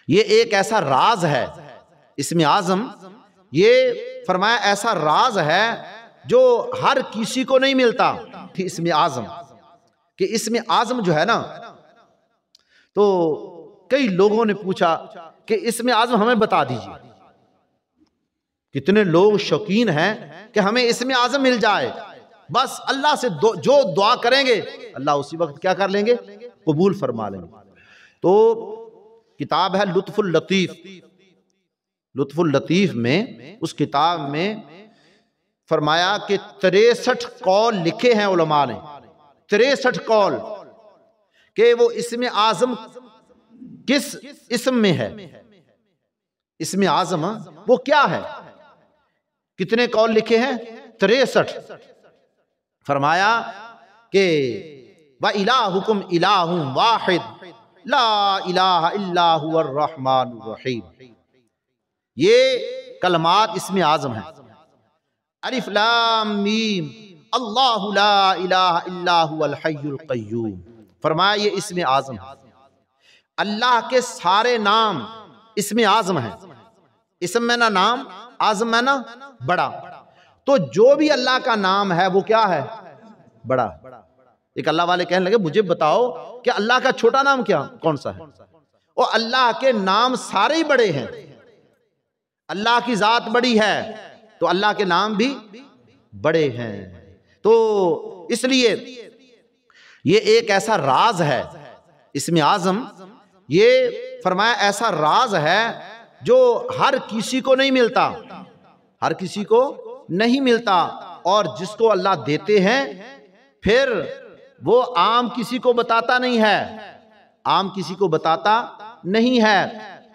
ये एक ऐसा राज है इसमें आज़म, ये फरमाया ऐसा राज है जो हर किसी को नहीं मिलता। इसमें आज़म कि इसमें आज़म जो है ना, तो कई लोगों ने पूछा कि इसमें आज़म हमें बता दीजिए। कितने लोग शौकीन हैं कि हमें इसमें आज़म मिल जाए, बस अल्लाह से जो दुआ करेंगे अल्लाह उसी वक्त क्या कर लेंगे, कबूल फरमा लेंगे। तो किताब है लुत्फुल लतीफ़, लुत्फुल लतीफ़ में, उस किताब में फरमाया कि 63 कौल लिखे हैं उलमा ने, 63 कौल कि वो इसमें आज़म किस इसम में है, इसमें आज़म वो क्या है। कितने कौल लिखे हैं? 63। फरमाया कि व इलाहुकुम इलाहुम वाहिद ला इलाहा इल्ला हुवर रहमानुर रहीम। ये कलमात इसमें आज़म है। अलिफ लाम मीम अल्लाहु ला इलाहा इल्ला हुवल हय्युल क़य्यूम। फरमाया ये इसमें आज़म है। अल्लाह के सारे नाम इसमें आज़म है। इसम में ना नाम, आज़म में ना बड़ा। तो जो भी अल्लाह का नाम है वो क्या है? बड़ा। एक अल्लाह वाले कहने लगे मुझे बताओ कि अल्लाह का छोटा नाम क्या कौन सा है? और अल्लाह के नाम सारे ही बड़े हैं। अल्लाह की जात बड़ी है तो अल्लाह के नाम भी बड़े हैं। तो इसलिए ये एक ऐसा राज है इसमें आज़म, ये फरमाया ऐसा राज है जो हर किसी को नहीं मिलता, हर किसी को नहीं मिलता। और जिसको अल्लाह देते हैं फिर वो आम किसी को बताता नहीं है, आम किसी को बताता नहीं है।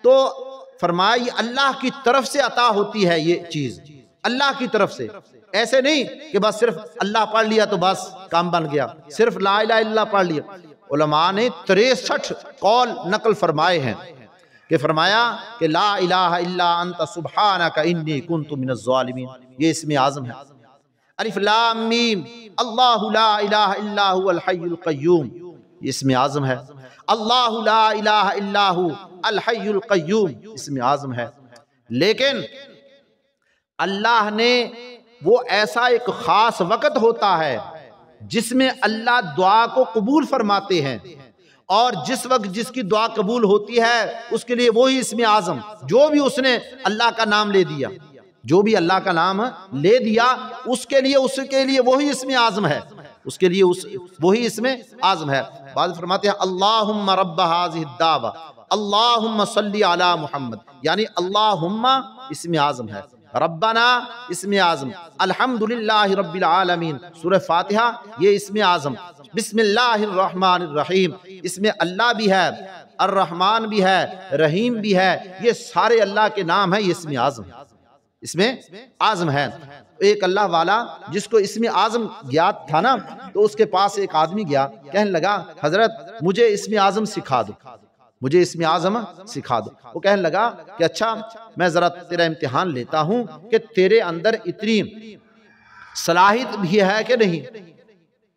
तो फरमाया ये अल्लाह की तरफ से अता होती है, ये चीज अल्लाह की तरफ से। ऐसे नहीं कि बस सिर्फ अल्लाह पढ़ लिया तो बस काम बन गया, सिर्फ ला इलाहा इल्लल्लाह पढ़ लिया। उलमा ने 63 कौल नकल फरमाए हैं कि फरमाया कि ला इलाहा इल्ला अंता सुब्हानका इन्नी कुन्तु मिनज़ ज़ालिमीन। ये इसमें आज़म है। अलिफ लाम मीम अल्लाहु ला इलाहा इल्ला हुवल हय्युल क़य्यूम, ये इसमें आज़म है। अल्लाहु ला इलाहा इल्ला हु अल हय्युल क़य्यूम, इसमें आज़म है। लेकिन अल्लाह ने वो ऐसा एक खास वक़्त होता है जिसमें अल्लाह दुआ को कबूल फरमाते हैं, और जिस वक्त जिसकी दुआ कबूल होती है उसके लिए वही इसमें आज़म, जो भी उसने अल्लाह का नाम ले दिया, जो भी अल्लाह का नाम ले दिया उसके लिए वही इसमें आज़म है, उसके लिए वही इसमें आज़म है। बाद फरमाते हैं अल्लाहुम्मा रब्ब हाज़िहि दावा अल्लाहुम्मा सल्ली अला मुहम्मद, यानी अल्लाहुम्मा इसमें आज़म है, रब्बना इसमें आज़म, अल्हम्दुलिल्लाहि रब्बिल आलमीन सूरह फातिहा ये इसमें आज़म, बिस्मिल्लाहिर रहमानिर रहीम इसमें अल्लाह भी है, अर्रहमान भी है, रहीम भी है, ये सारे अल्लाह के नाम है, ये इसमें आज़म, इसमें आज़म है। एक अल्लाह वाला जिसको इसमें आज़म ज्ञात था ना, तो उसके पास एक आदमी गया, कहने लगा हजरत मुझे इसमें आज़म सिखा दो, मुझे इसमें आज़म सिखा दो। वो कहने लगा कि अच्छा मैं जरा तेरा इम्तिहान लेता हूं कि तेरे अंदर इतनी सलाहियत भी है कि नहीं,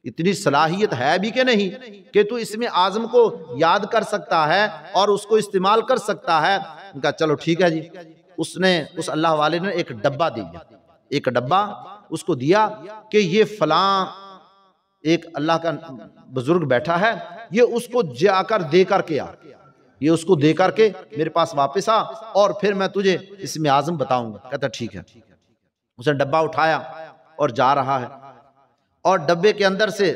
इतनी सलाहियत है भी कि नहीं कि तू इसमें आज़म को याद कर सकता है और उसको इस्तेमाल कर सकता है। उनका चलो ठीक है जी। उसने उस अल्लाह वाले ने एक डब्बा दिया, एक डब्बा उसको दिया कि ये फलां एक अल्लाह का बुजुर्ग बैठा है, ये उसको जाकर दे करके आ, ये उसको दे करके मेरे पास वापस आ और फिर मैं तुझे इसमें आज़म बताऊंगा। कहता ठीक है। उसने डब्बा उठाया और जा रहा है, और डब्बे के अंदर से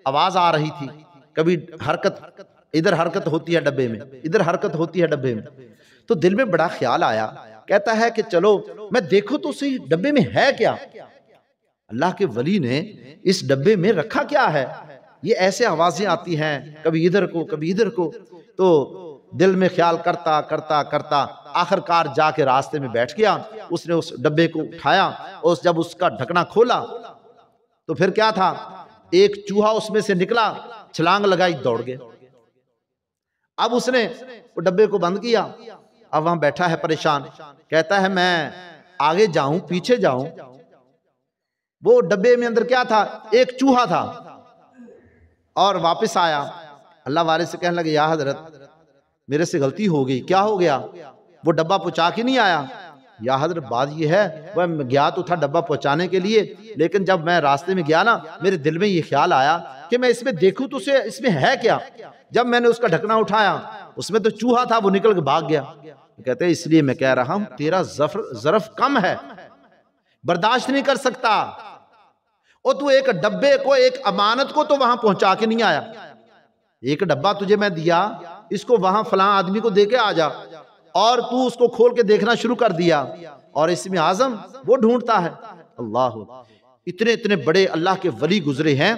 आवाज आ रही थी, कभी हरकत, इधर हरकत होती है डब्बे में, इधर हरकत होती है डब्बे में। तो दिल में बड़ा ख्याल आया, कहता है कि चलो मैं देखूं तो सही डब्बे में है क्या, अल्लाह के वली ने इस डब्बे में रखा क्या है। ये ऐसे आवाजें आती हैं कभी इधर को कभी इधर को। तो दिल में ख्याल करता करता करता आखिरकार जाके रास्ते में बैठ गया। उसने उस डब्बे को उठाया और जब उसका ढकना खोला तो फिर क्या था, एक चूहा उसमें से निकला, छलांग लगाई, दौड़ गया। अब उसने वो डब्बे को बंद किया, अब वहां बैठा है परेशान, कहता है मैं आगे जाऊं पीछे जाऊं। वो डब्बे में अंदर क्या था, एक चूहा था। और वापस आया, अल्लाह वाले से कहने लगे या हजरत मेरे से गलती हो गई, क्या हो गया, वो डब्बा पहुंचा के नहीं आया। या हजरत बात ये है, वह गया तो था डब्बा पहुंचाने के लिए, लेकिन जब मैं रास्ते में गया ना, मेरे दिल में ये ख्याल आया कि मैं इसमें देखूं तो उसे इसमें है क्या। जब मैंने उसका ढकना उठाया, उसमें तो चूहा था, वो निकल के भाग गया। कहते हैं इसलिए मैं कह रहा हूं तेरा ज़रफ कम है, बर्दाश्त नहीं कर सकता। और तू एक डब्बे को, एक अमानत को तो वहां पहुंचा के नहीं आया। एक डब्बा तुझे मैं दिया, इसको वहां फलां आदमी को दे के आ जा, और तू उसको खोल के देखना शुरू कर दिया, और इसमें आजम वो ढूंढता है। अल्लाह, इतने इतने बड़े अल्लाह के वली गुजरे हैं,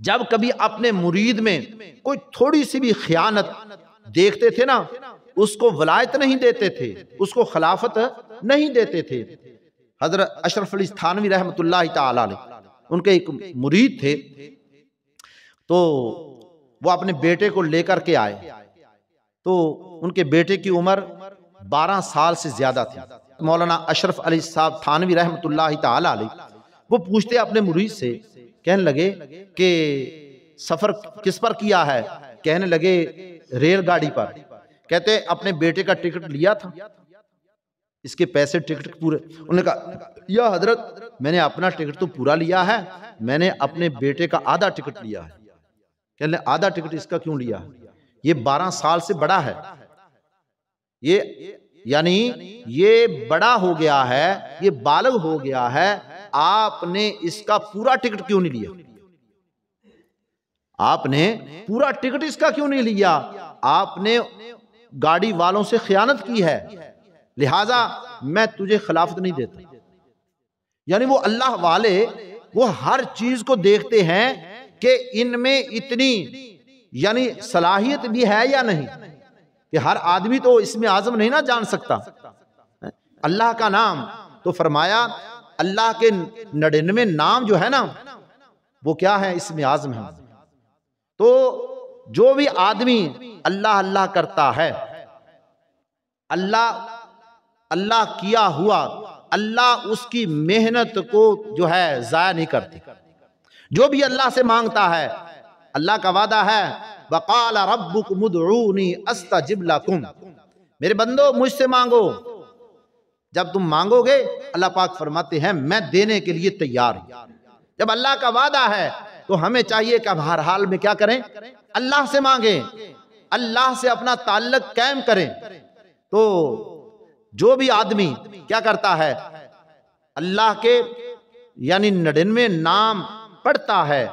जब कभी अपने मुरीद में कोई थोड़ी सी भी खयानत देखते थे ना, उसको वलायत नहीं देते थे, उसको खिलाफत नहीं देते थे। हजरत अशरफ अली थानवी रहमतुल्लाह ताला अलैह, उनके एक मुरीद थे, तो वो अपने बेटे को लेकर के आए। तो उनके बेटे की उम्र 12 साल से ज्यादा थी। मौलाना अशरफ अली साहब थानवी रहमतुल्लाह ताला अलैह, वो पूछते अपने मुरीद से, कहने लगे कि सफर किस पर किया है। कहने लगे रेलगाड़ी पर। कहते अपने बेटे का टिकट लिया था, इसके पैसे टिकट पूरे। उन्होंने कहा या हजरत मैंने अपना टिकट तो पूरा लिया है, मैंने अपने बेटे का आधा टिकट लिया है। कहने आधा टिकट इसका क्यों लिया, ये 12 साल से बड़ा है, ये यानी ये बड़ा हो गया है, ये बालग हो गया है, आपने इसका पूरा टिकट क्यों नहीं लिया, आपने पूरा टिकट इसका क्यों नहीं लिया, आपने गाड़ी वालों से खयानत की है, लिहाजा मैं तुझे खिलाफत नहीं देता। यानी वो अल्लाह वाले वो हर चीज को देखते हैं कि इनमें इतनी यानी सलाहियत भी है या नहीं, कि हर आदमी तो इसमें आजम नहीं ना जान सकता अल्लाह का नाम। तो फरमाया अल्लाह के 99 नाम जो है ना, वो क्या है, इसमें आजम है। तो जो भी आदमी अल्लाह अल्लाह करता है, अल्लाह अल्लाह किया हुआ, अल्लाह उसकी मेहनत को जो है जाया नहीं करती। जो भी अल्लाह से मांगता है, अल्लाह का वादा है वक़ाला रब्बुकुम उदऊनी अस्तजिब लकुम, मेरे बंदो मुझसे मांगो, जब तुम मांगोगे अल्लाह पाक फरमाते हैं मैं देने के लिए तैयार हूं। जब अल्लाह का वादा है तो हमें चाहिए कि हम हर हाल में क्या करें, अल्लाह से मांगें, अल्लाह से अपना ताल्लुक कायम करें। तो जो भी आदमी क्या करता है, अल्लाह के यानी 99 नाम पढ़ता है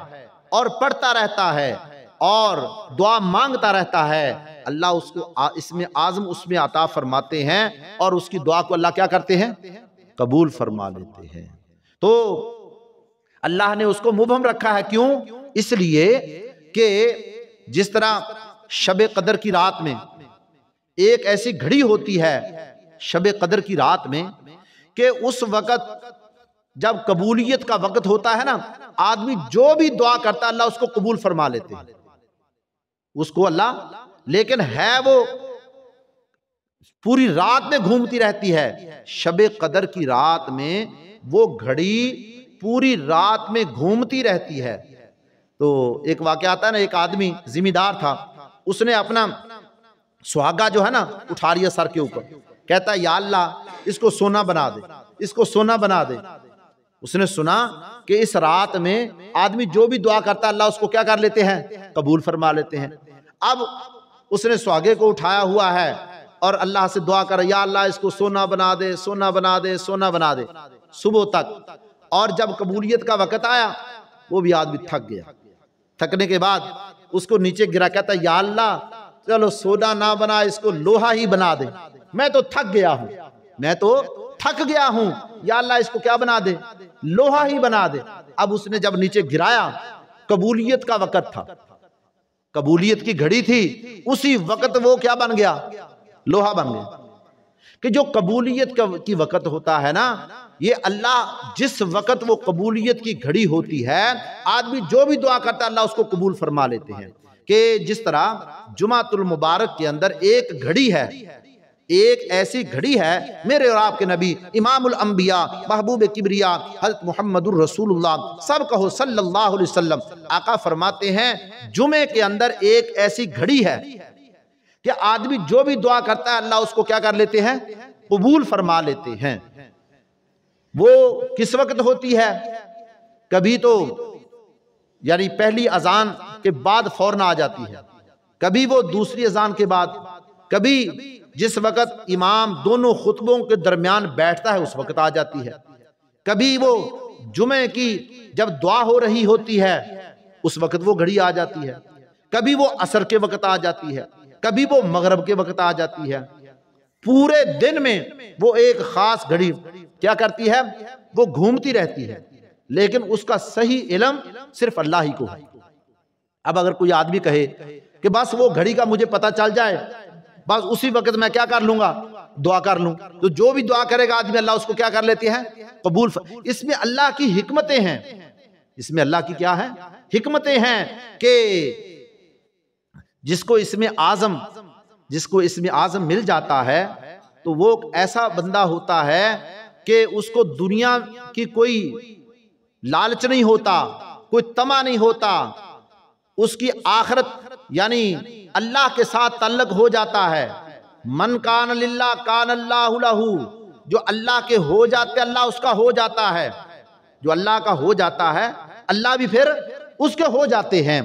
और पढ़ता रहता है और दुआ मांगता रहता है, अल्लाह उसको इसमें आज़म उसमें अता फरमाते हैं और उसकी दुआ को अल्लाह क्या करते हैं, कबूल फरमा लेते हैं। तो अल्लाह ने उसको मुबहम रखा है, क्यों, इसलिए कि जिस तरह शब कदर की रात में एक ऐसी घड़ी होती है, शब कदर की रात में, कि उस वक़्त जब कबूलियत का वक़्त होता है ना, आदमी जो भी दुआ करता है अल्लाह उसको कबूल फरमा लेते हैं, उसको अल्लाह, लेकिन है वो पूरी रात में घूमती रहती है। शब कदर की रात में वो घड़ी पूरी रात में घूमती रहती है। तो एक वाक़या आता है ना, एक आदमी जिम्मेदार था, उसने अपना सुहागा जो है ना उठा लिया सर के ऊपर, कहता है या अल्लाह इसको सोना बना दे, इसको सोना बना दे। उसने सुना कि इस रात में आदमी जो भी दुआ करता है अल्लाह उसको क्या कर लेते हैं, कबूल फरमा लेते हैं। अब उसने सुहागे को उठाया हुआ है और अल्लाह से दुआ कर, या अल्लाह इसको सोना बना दे, सोना बना दे, सोना बना दे, सुबह तक। और जब कबूलियत का वक़्त आया वो भी आदमी थक गया, थकने के बाद उसको नीचे गिरा, कहता है या अल्लाह चलो सोना ना बना, इसको लोहा ही बना दे, मैं तो थक गया हूं, मैं तो थक गया हूं, या अल्लाह इसको क्या बना दे, लोहा ही बना दे। अब उसने जब नीचे गिराया, कबूलियत का वक़्त था, कबूलियत की घड़ी थी, उसी वक़्त वो क्या बन गया, लोहा बन गया। कि जो कबूलियत की वक़्त होता है ना, ये अल्लाह जिस वक़्त वो कबूलियत की घड़ी होती है, आदमी जो भी दुआ करता है अल्लाह उसको कबूल फरमा लेते हैं। कि जिस तरह जुमातुल मुबारक के अंदर एक घड़ी है, एक ऐसी घड़ी है, मेरे और आपके नबी इमामुल अंबिया महबूब किबरिया हज़रत मुहम्मदुर रसूलुल्लाह सब कहो सल्लल्लाहु अलैहि वसल्लम, आका फरमाते हैं जुमे के अंदर एक ऐसी घड़ी है कि आदमी जो भी दुआ करता है अल्लाह उसको क्या कर लेते हैं, कबूल फरमा लेते हैं। वो किस वक्त होती है? कभी तो यानी पहली अजान के बाद फौरन आ जाती है, कभी वो दूसरी अजान के बाद, कभी जिस वक्त इमाम दोनों खुतबों के दरमियान बैठता है उस वक्त आ जाती है, कभी वो जुमे की जब दुआ हो रही होती है उस वक्त वो घड़ी आ जाती है, कभी वो असर के वक्त आ जाती है, कभी वो मगरब के वक्त आ जाती है। पूरे दिन में वो एक खास घड़ी क्या करती है, वो घूमती रहती है, लेकिन उसका सही इल्म सिर्फ अल्लाह ही को है। अब अगर कोई आदमी कहे कि बस वो घड़ी का मुझे पता चल जाए, बस उसी वक्त मैं क्या कर लूंगा, दुआ कर लूं, तो जो भी दुआ करेगा आदमी अल्लाह उसको क्या कर लेते हैं, कबूल। इसमें अल्लाह की हिकमतें हैं, इसमें अल्लाह की क्या है, हिकमतें हैं कि जिसको इसमें आजम मिल जाता है तो वो ऐसा बंदा होता है कि उसको दुनिया की कोई लालच नहीं होता, कोई तमा नहीं होता, उसकी आखिरत यानी अल्लाह के साथ ताल्लुक हो जाता है। मन कान लिल्लाह कान अल्लाहु लहू, जो अल्लाह के हो जाते अल्लाह उसका हो जाता है, जो अल्लाह का हो जाता है अल्लाह भी फिर उसके हो जाते हैं।